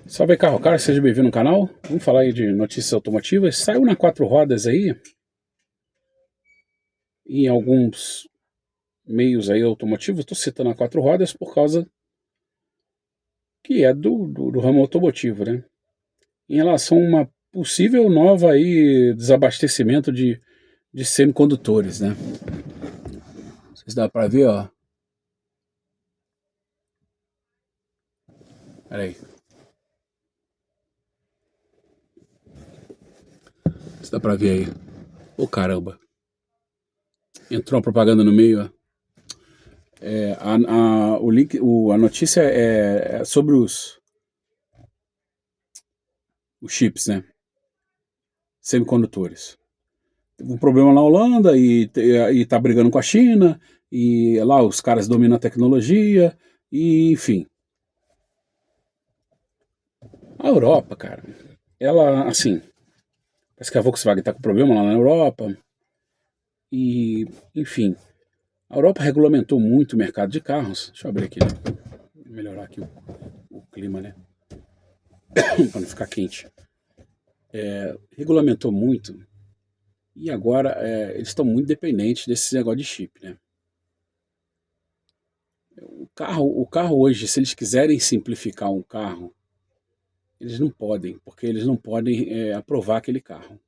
Salve Carro Cara, seja bem-vindo no canal. Vamos falar aí de notícias automotivas. Saiu na quatro rodas aí, em alguns meios aí automotivos. Estou citando a quatro rodas por causa que é do ramo automotivo, né? Em relação a uma possível nova aí desabastecimento de semicondutores, né? Não sei se dá para ver, ó. Pera aí. Se dá para ver aí. Ô caramba. Entrou uma propaganda no meio, ó. O link, a notícia é sobre os chips, né? Semicondutores. Teve um problema na Holanda e tá brigando com a China, e lá os caras dominam a tecnologia, e enfim. A Europa, cara, ela, assim, parece que a Volkswagen tá com problema lá na Europa, e, enfim, a Europa regulamentou muito o mercado de carros. Deixa eu abrir aqui, né? Melhorar aqui o clima, né? Para não ficar quente. Regulamentou muito, e agora eles estão muito dependentes desse negócio de chip, né? O carro hoje, se eles quiserem simplificar um carro, eles não podem, porque eles não podem aprovar aquele carro,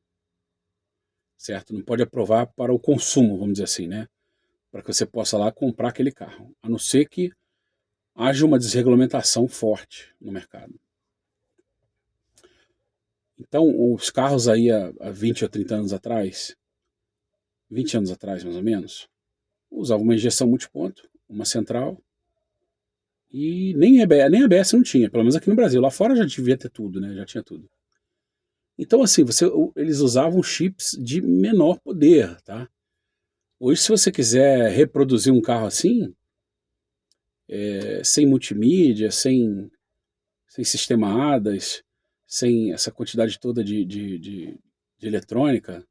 certo? Não pode aprovar para o consumo, vamos dizer assim, né? Para que você possa lá comprar aquele carro, a não ser que haja uma desregulamentação forte no mercado. Então, os carros aí há 20 ou 30 anos atrás, 20 anos atrás mais ou menos, usavam uma injeção multiponto, uma central, e nem ABS não tinha, pelo menos aqui no Brasil. Lá fora já devia ter tudo, né? Já tinha tudo. Então, assim, eles usavam chips de menor poder, tá? Hoje, se você quiser reproduzir um carro assim, sem multimídia, sem sistema ADAS, sem essa quantidade toda de eletrônica,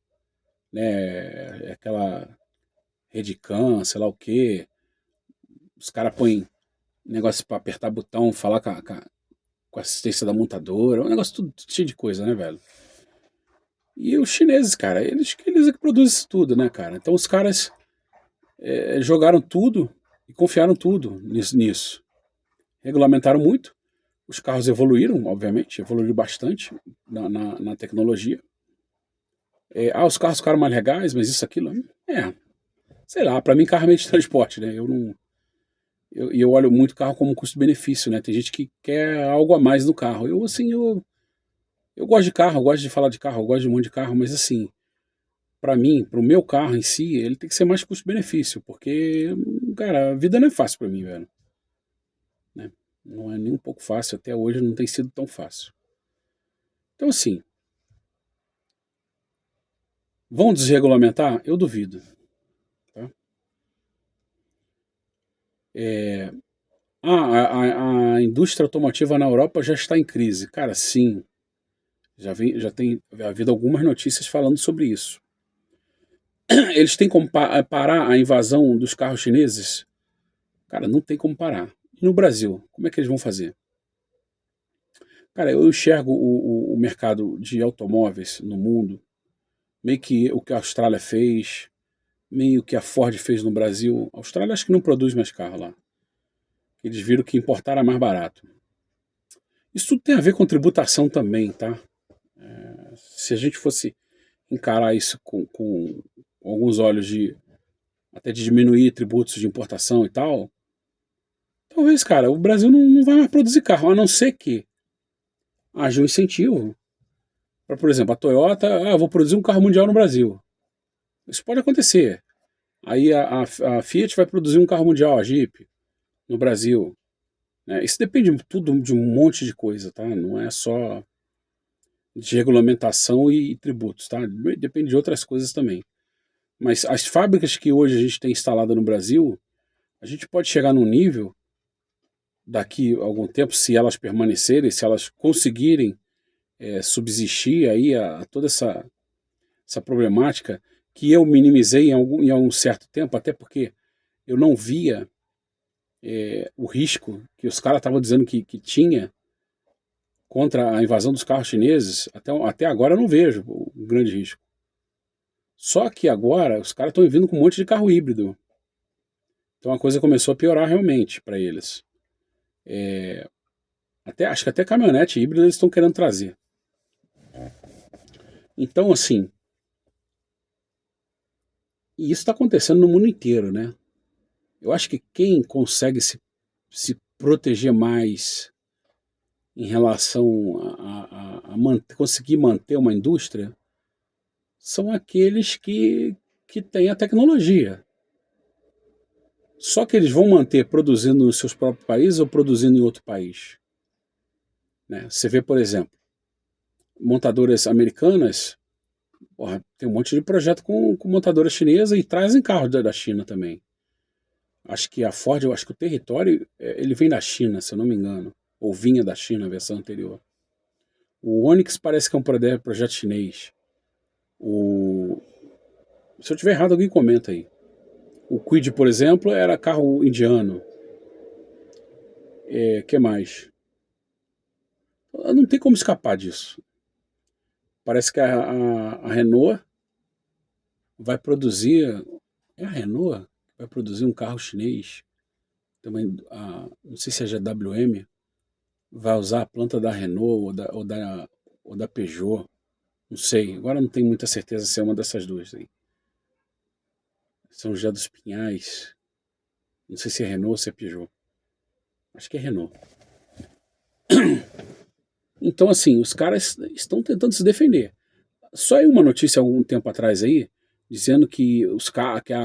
né? Aquela Redcam, sei lá o quê. Os caras põem negócio para apertar botão, falar com a assistência da montadora, um negócio tudo cheio de coisa, né, velho? E os chineses, cara, eles é que produzem isso tudo, né, cara? Então os caras jogaram tudo e confiaram tudo nisso. Regulamentaram muito, os carros evoluíram, obviamente, evoluíram bastante na tecnologia. Os carros ficaram mais legais, mas isso, aquilo, sei lá, para mim carro é meio de transporte, né? Eu não, eu olho muito carro como custo-benefício, né? Tem gente que quer algo a mais no carro. Eu gosto de carro, eu gosto de falar de carro, eu gosto de um monte de carro, mas assim, para mim, para o meu carro em si, ele tem que ser mais custo-benefício, porque, cara, a vida não é fácil para mim, velho. Né? Não é nem um pouco fácil, até hoje não tem sido tão fácil. Então, assim, vão desregulamentar? Eu duvido. Tá? A indústria automotiva na Europa já está em crise. Cara, sim, já tem havido algumas notícias falando sobre isso. Eles têm como parar a invasão dos carros chineses? Cara, não tem como parar. E no Brasil, como é que eles vão fazer? Cara, eu enxergo o mercado de automóveis no mundo meio que o que a Austrália fez, meio que a Ford fez no Brasil. A Austrália acho que não produz mais carro lá. Eles viram que importar era mais barato. Isso tudo tem a ver com tributação também, tá? Se a gente fosse encarar isso com alguns olhos até de diminuir tributos de importação e tal, talvez, cara, o Brasil não vai mais produzir carro, a não ser que haja um incentivo para, por exemplo, a Toyota, eu vou produzir um carro mundial no Brasil. Isso pode acontecer. Aí a Fiat vai produzir um carro mundial, a Jeep, no Brasil. Né? Isso depende tudo de um monte de coisa, tá? Não é só de regulamentação e tributos, tá? Depende de outras coisas também. Mas as fábricas que hoje a gente tem instalada no Brasil, a gente pode chegar num nível, daqui a algum tempo, se elas permanecerem, se elas conseguirem subsistir aí a toda essa problemática que eu minimizei em algum certo tempo, até porque eu não via o risco que os caras estavam dizendo que tinha contra a invasão dos carros chineses, até agora eu não vejo um grande risco. Só que agora os caras estão vindo com um monte de carro híbrido. Então a coisa começou a piorar realmente para eles. Acho que até caminhonete híbrida eles estão querendo trazer. Então, assim, e isso está acontecendo no mundo inteiro, né? Eu acho que quem consegue se proteger mais em relação conseguir manter uma indústria são aqueles que têm a tecnologia. Só que eles vão manter produzindo nos seus próprios países ou produzindo em outro país. Né? Você vê, por exemplo, montadoras americanas, porra, tem um monte de projeto com montadora chinesa e trazem carros da China também. Acho que a Ford, eu acho que o território, ele vem da China, se eu não me engano. Ou vinha da China, a versão anterior. O Onix parece que é um projeto chinês. Se eu tiver errado, alguém comenta aí. O Kwid, por exemplo, era carro indiano. Que mais? Não tem como escapar disso. Parece que a Renault vai produzir... É a Renault? Vai produzir um carro chinês. Também, não sei se é a GWM. Vai usar a planta da Renault ou da Peugeot. Não sei. Agora não tenho muita certeza se é uma dessas duas aí. São José dos Pinhais. Não sei se é Renault ou se é Peugeot. Acho que é Renault. Então, assim, os caras estão tentando se defender. Só aí uma notícia há algum tempo atrás aí, dizendo que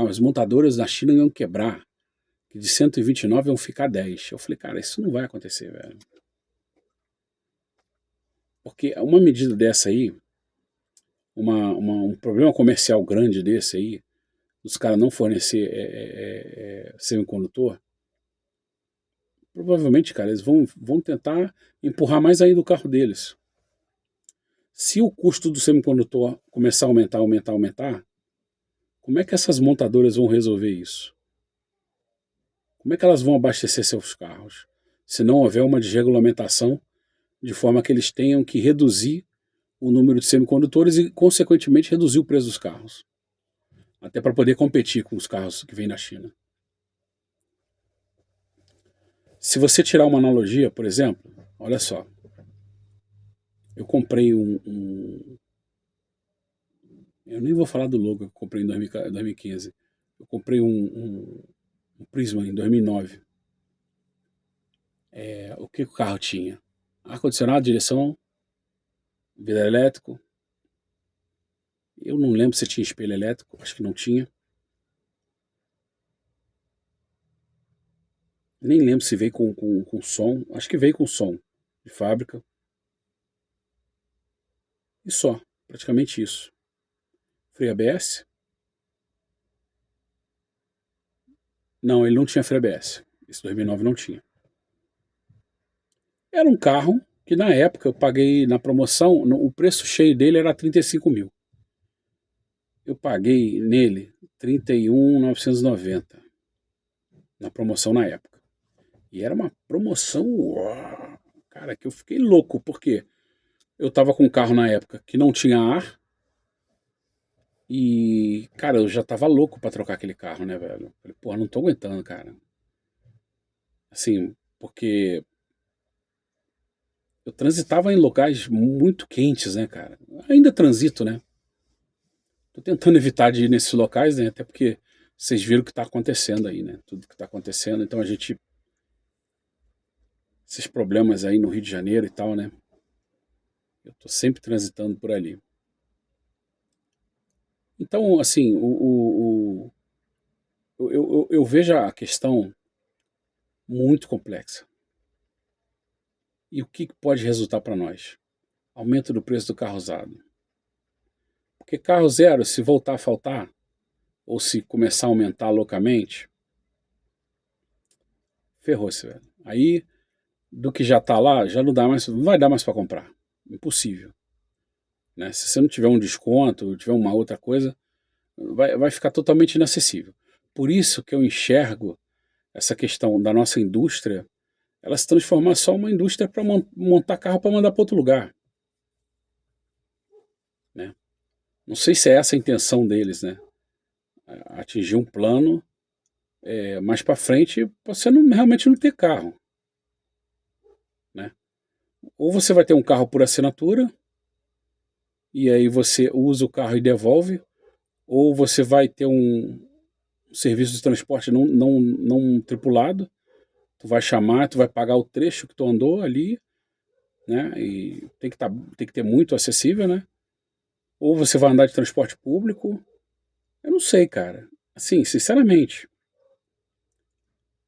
as montadoras da China iam quebrar. Que de 129 iam ficar 10. Eu falei, cara, isso não vai acontecer, velho. Porque uma medida dessa aí, um problema comercial grande desse aí, os caras não fornecer semicondutor, provavelmente, cara, eles vão tentar empurrar mais ainda o carro deles. Se o custo do semicondutor começar a aumentar, como é que essas montadoras vão resolver isso? Como é que elas vão abastecer seus carros? Se não houver uma desregulamentação de forma que eles tenham que reduzir o número de semicondutores e, consequentemente, reduzir o preço dos carros. Até para poder competir com os carros que vêm da China. Se você tirar uma analogia, por exemplo, olha só. Eu comprei eu nem vou falar do logo que eu comprei em 2015. Eu comprei um Prisma em 2009. O que o carro tinha? Ar-condicionado, direção, vidro elétrico. Eu não lembro se tinha espelho elétrico, acho que não tinha. Nem lembro se veio com som, acho que veio com som de fábrica. E só, praticamente isso. Freio ABS? Não, ele não tinha freio ABS. Esse 2009 não tinha. Era um carro que na época eu paguei na promoção, o preço cheio dele era 35 mil. Eu paguei nele 31.990 na promoção na época. E era uma promoção, uau, cara, que eu fiquei louco, porque eu tava com um carro na época que não tinha ar e, cara, eu já tava louco pra trocar aquele carro, né, velho? Falei, porra, não tô aguentando, cara. Assim, porque eu transitava em locais muito quentes, né, cara? Ainda transito, né? Tô tentando evitar de ir nesses locais, né? Até porque vocês viram o que tá acontecendo aí, né? Tudo que tá acontecendo. Então a gente... Esses problemas aí no Rio de Janeiro e tal, né? Eu tô sempre transitando por ali. Então, assim, eu vejo a questão muito complexa. E o que pode resultar para nós? Aumento do preço do carro usado. Porque carro zero, se voltar a faltar, ou se começar a aumentar loucamente, ferrou-se, velho. Aí, do que já está lá, já não vai dar mais para comprar. Impossível. Né? Se você não tiver um desconto, tiver uma outra coisa, vai ficar totalmente inacessível. Por isso que eu enxergo essa questão da nossa indústria ela se transformar só uma indústria para montar carro para mandar para outro lugar, né? Não sei se é essa a intenção deles, né? Atingir um plano mais para frente para você realmente não ter carro, né? Ou você vai ter um carro por assinatura e aí você usa o carro e devolve, ou você vai ter um serviço de transporte não tripulado, tu vai chamar, tu vai pagar o trecho que tu andou ali, né? E tem que ter muito acessível, né? Ou você vai andar de transporte público. Eu não sei, cara. Assim, sinceramente,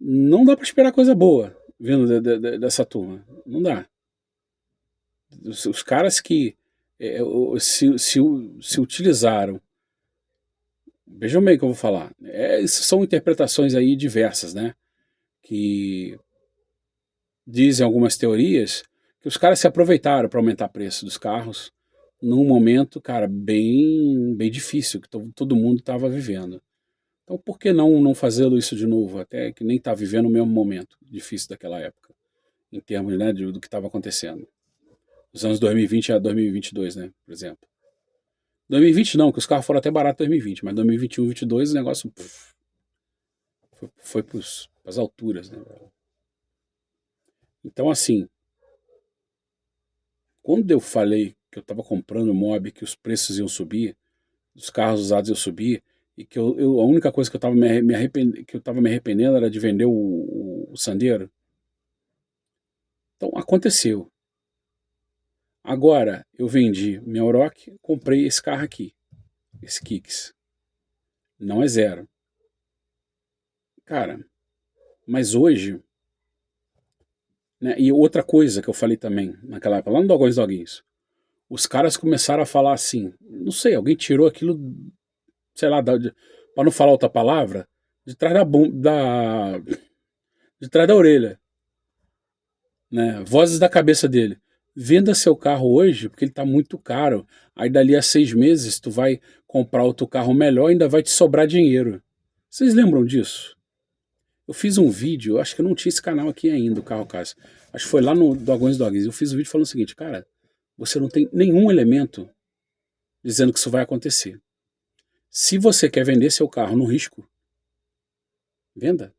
não dá para esperar coisa boa vindo dessa turma. Não dá. Os caras que se utilizaram. Vejam bem o que eu vou falar. São interpretações aí diversas, né? Que dizem algumas teorias que os caras se aproveitaram para aumentar o preço dos carros num momento, cara, bem difícil que todo mundo estava vivendo. Então, por que não fazê-lo isso de novo? Até que nem está vivendo o mesmo momento difícil daquela época, em termos, né, do que estava acontecendo. Os anos 2020 a 2022, né, por exemplo. 2020 não, que os carros foram até baratos em 2020, mas 2021, 2022 o negócio foi para as alturas, né? Então, assim, quando eu falei que eu estava comprando mob, que os preços iam subir, os carros usados iam subir, e que a única coisa que eu estava me arrependendo era de vender o Sandero. Então, aconteceu. Agora, eu vendi minha Oroch, comprei esse carro aqui, esse Kicks. Não é zero. Cara, mas hoje, né, e outra coisa que eu falei também naquela época, lá no Dogões Doguinhos, os caras começaram a falar assim, não sei, alguém tirou aquilo, sei lá, para não falar outra palavra, de trás de trás da orelha, né? Vozes da cabeça dele. Venda seu carro hoje porque ele está muito caro. Aí dali a 6 meses tu vai comprar outro carro melhor e ainda vai te sobrar dinheiro. Vocês lembram disso? Eu fiz um vídeo, acho que eu não tinha esse canal aqui ainda, o Carro Caso. Acho que foi lá no Dogões Dogs. Eu fiz um vídeo falando o seguinte, cara, você não tem nenhum elemento dizendo que isso vai acontecer. Se você quer vender seu carro no risco, venda.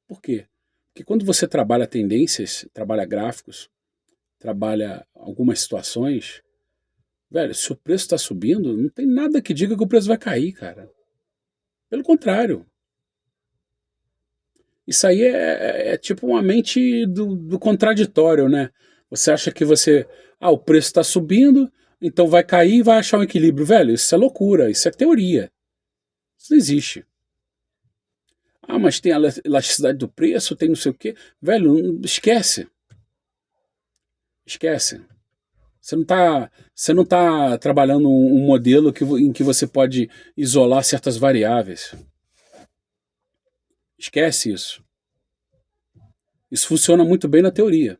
Por quê? Porque quando você trabalha tendências, trabalha gráficos, trabalha algumas situações, velho, se o preço está subindo, não tem nada que diga que o preço vai cair, cara. Pelo contrário. Isso aí é tipo uma mente do contraditório, né? Você acha que o preço está subindo, então vai cair e vai achar um equilíbrio. Velho, isso é loucura, isso é teoria. Isso não existe. Ah, mas tem a elasticidade do preço, tem não sei o quê. Velho, esquece. Esquece. Você não tá trabalhando um modelo em que você pode isolar certas variáveis. Esquece isso. Isso funciona muito bem na teoria.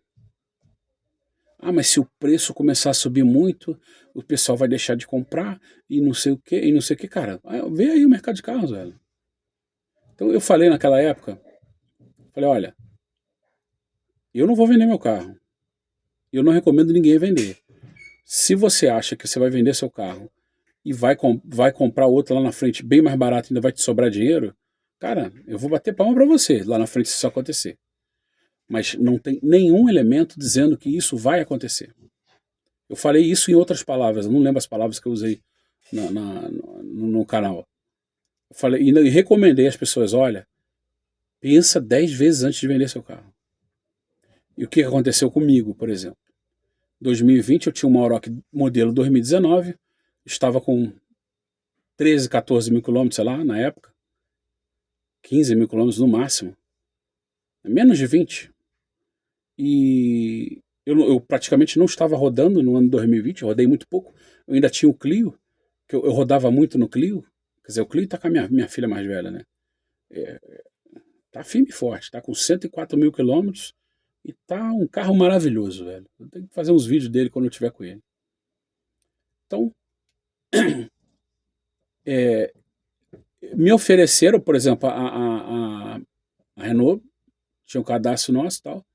Ah, mas se o preço começar a subir muito, o pessoal vai deixar de comprar e não sei o que, e não sei o que, cara. Vê aí o mercado de carros, velho. Então eu falei naquela época, falei, olha, eu não vou vender meu carro. Eu não recomendo ninguém vender. Se você acha que você vai vender seu carro e vai comprar outro lá na frente bem mais barato e ainda vai te sobrar dinheiro, cara, eu vou bater palma para você lá na frente se isso acontecer. Mas não tem nenhum elemento dizendo que isso vai acontecer. Eu falei isso em outras palavras, eu não lembro as palavras que eu usei no canal. Eu falei e recomendei às pessoas, olha, pensa 10 vezes antes de vender seu carro. E o que aconteceu comigo, por exemplo? Em 2020 eu tinha uma Oroch modelo 2019, estava com 13, 14 mil quilômetros, sei lá, na época. 15 mil quilômetros no máximo. Menos de 20. E eu praticamente não estava rodando no ano 2020, eu rodei muito pouco. Eu ainda tinha o Clio, que eu rodava muito no Clio. Quer dizer, o Clio tá com a minha filha mais velha, né? Tá firme e forte, tá com 104 mil quilômetros e tá um carro maravilhoso, velho. Eu tenho que fazer uns vídeos dele quando eu estiver com ele. Então, me ofereceram, por exemplo, a Renault, tinha um cadastro nosso e tal,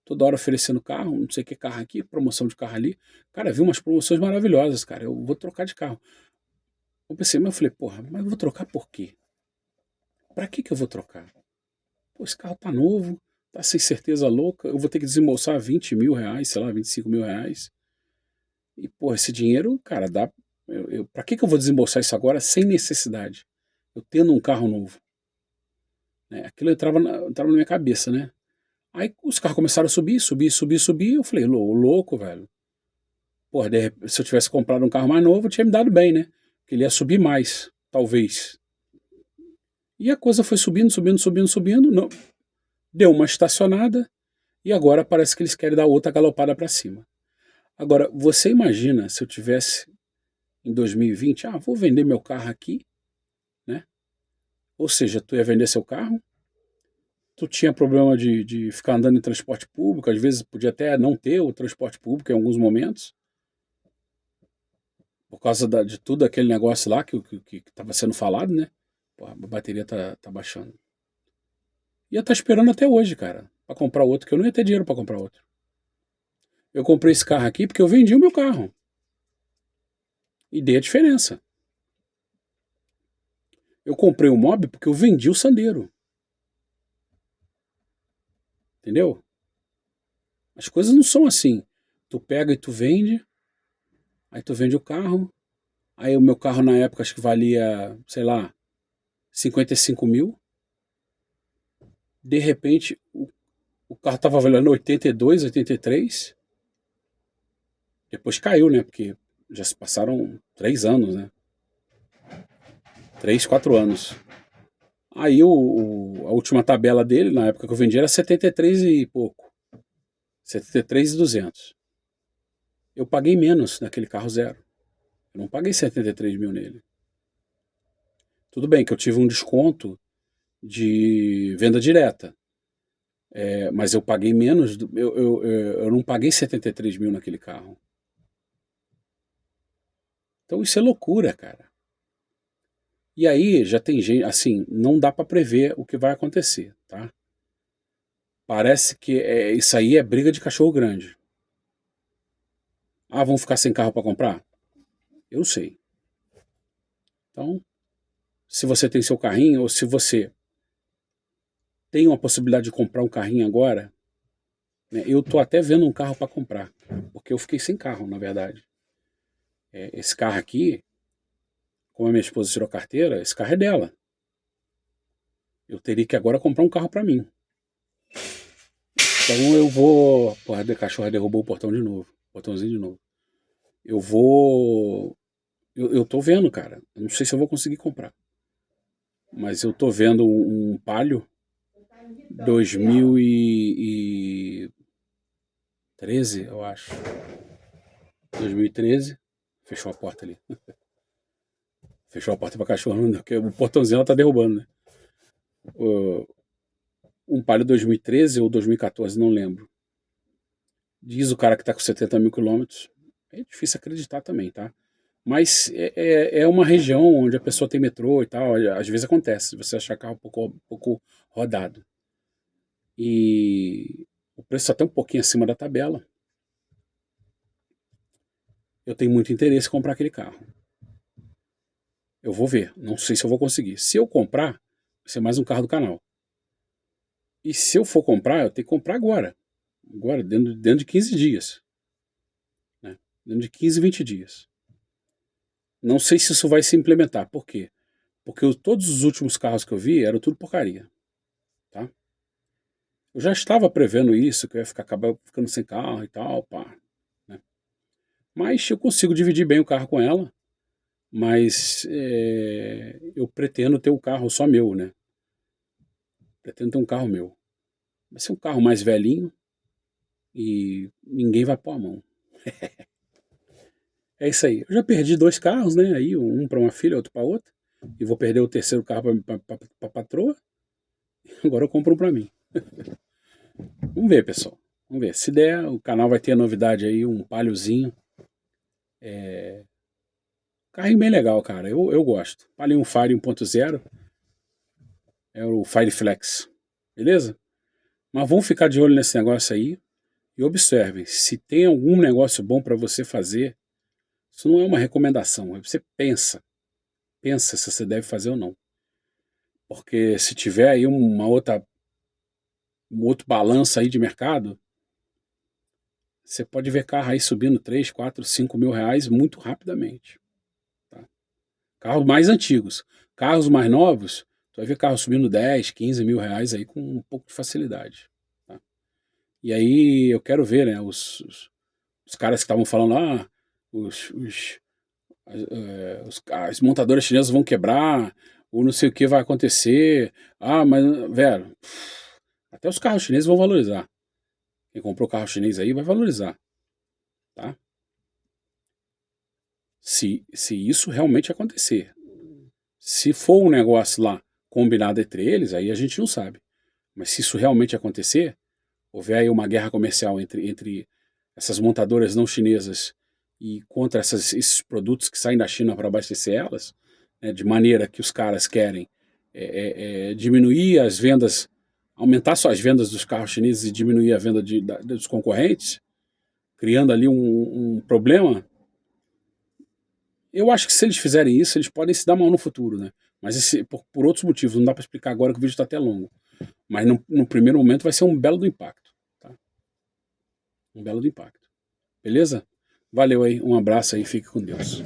toda hora oferecendo carro, não sei que carro aqui, promoção de carro ali. Cara, vi umas promoções maravilhosas, cara. Eu vou trocar de carro. Eu pensei, mas eu falei, porra, mas eu vou trocar por quê? Pra que eu vou trocar? Pô, esse carro tá novo, tá sem certeza louca, eu vou ter que desembolsar 20 mil reais, sei lá, 25 mil reais. E, pô, esse dinheiro, cara, dá. Pra que eu vou desembolsar isso agora sem necessidade? Eu tendo um carro novo. Né? Aquilo entrava na minha cabeça, né? Aí os carros começaram a subir, subir, subir, subir. Eu falei, louco, velho. Porra, se eu tivesse comprado um carro mais novo, tinha me dado bem, né? Porque ele ia subir mais, talvez. E a coisa foi subindo, subindo, subindo, subindo. Não, deu uma estacionada e agora parece que eles querem dar outra galopada para cima. Agora, você imagina se eu tivesse em 2020, vou vender meu carro aqui, né? Ou seja, tu ia vender seu carro, tu tinha problema de ficar andando em transporte público, às vezes podia até não ter o transporte público em alguns momentos, por causa de tudo aquele negócio lá que estava sendo falado, né? Pô, a bateria tá baixando. Ia estar esperando até hoje, cara, para comprar outro, que eu não ia ter dinheiro para comprar outro. Eu comprei esse carro aqui porque eu vendi o meu carro. E dei a diferença. Eu comprei o Mob porque eu vendi o Sandero. Entendeu? As coisas não são assim. Tu pega e tu vende, aí tu vende o carro, aí o meu carro na época acho que valia, sei lá, 55 mil. De repente, o carro tava valendo 82, 83. Depois caiu, né? Porque já se passaram 3 anos, né? 3, 4 anos. Aí a última tabela dele, na época que eu vendi, era 73 e pouco. 73.200. Eu paguei menos naquele carro zero. Eu não paguei 73 mil nele. Tudo bem que eu tive um desconto de venda direta. Mas eu paguei menos. Eu não paguei 73 mil naquele carro. Então isso é loucura, cara. E aí já tem gente, assim, não dá para prever o que vai acontecer, tá? Parece que isso aí é briga de cachorro grande. Vão ficar sem carro para comprar? Eu sei. Então, se você tem seu carrinho, ou se você tem uma possibilidade de comprar um carrinho agora, né, eu tô até vendo um carro para comprar, porque eu fiquei sem carro, na verdade. Esse carro aqui, como a minha esposa tirou carteira, esse carro é dela. Eu teria que agora comprar um carro para mim. Então eu vou... Porra, a cachorra derrubou o portão de novo. Portãozinho de novo. Eu vou... Eu tô vendo, cara. Eu não sei se eu vou conseguir comprar. Mas eu tô vendo um Palio 2013, eu acho. 2013. Fechou a porta ali. Fechou a porta pra cachorro, porque o portãozinho ela tá derrubando, né? Um Palio 2013 ou 2014, não lembro. Diz o cara que tá com 70 mil quilômetros. É difícil acreditar também, tá? Mas é uma região onde a pessoa tem metrô e tal. Às vezes acontece, você achar carro um pouco rodado. E o preço até um pouquinho acima da tabela. Eu tenho muito interesse em comprar aquele carro. Eu vou ver, não sei se eu vou conseguir. Se eu comprar, vai ser mais um carro do canal. E se eu for comprar, eu tenho que comprar agora. Agora, dentro de 15 dias. Né? Dentro de 15, 20 dias. Não sei se isso vai se implementar. Por quê? Porque todos os últimos carros que eu vi eram tudo porcaria. Tá? Eu já estava prevendo isso, que eu ia acabar ficando sem carro e tal, pá. Né? Mas eu consigo dividir bem o carro com ela. Mas eu pretendo ter um carro só meu, né? Pretendo ter um carro meu. Vai ser um carro mais velhinho e ninguém vai pôr a mão. É isso aí. Eu já perdi 2 carros, né? Aí, um para uma filha, outro para outra. E vou perder o terceiro carro para patroa. Agora eu compro um para mim. Vamos ver, pessoal. Vamos ver. Se der, o canal vai ter a novidade aí, um Paliozinho. Carrinho bem legal, cara. Eu gosto. Palio um Fire 1.0. É o Fire Flex. Beleza? Mas vamos ficar de olho nesse negócio aí. E observem, se tem algum negócio bom para você fazer, isso não é uma recomendação, você pensa se você deve fazer ou não. Porque se tiver aí um outro balanço aí de mercado, você pode ver carro aí subindo 3, 4, 5 mil reais muito rapidamente. Tá? Carros mais antigos. Carros mais novos, tu vai ver carro subindo 10, 15 mil reais aí com um pouco de facilidade. Tá? E aí eu quero ver, né, os caras que estavam falando, as montadoras chinesas vão quebrar, ou não sei o que vai acontecer. Mas, velho, até os carros chineses vão valorizar. Quem comprou carro chinês aí vai valorizar, tá? Se isso realmente acontecer. Se for um negócio lá combinado entre eles, aí a gente não sabe. Mas se isso realmente acontecer, houver aí uma guerra comercial entre essas montadoras não chinesas e contra esses produtos que saem da China para abastecer elas, né, de maneira que os caras querem diminuir as vendas, aumentar só as vendas dos carros chineses e diminuir a venda dos concorrentes, criando ali um problema. Eu acho que se eles fizerem isso, eles podem se dar mal no futuro, né? Mas por outros motivos, não dá para explicar agora que o vídeo está até longo. Mas no primeiro momento vai ser um belo do impacto. Tá? Um belo do impacto. Beleza? Valeu aí, um abraço aí, fique com Deus.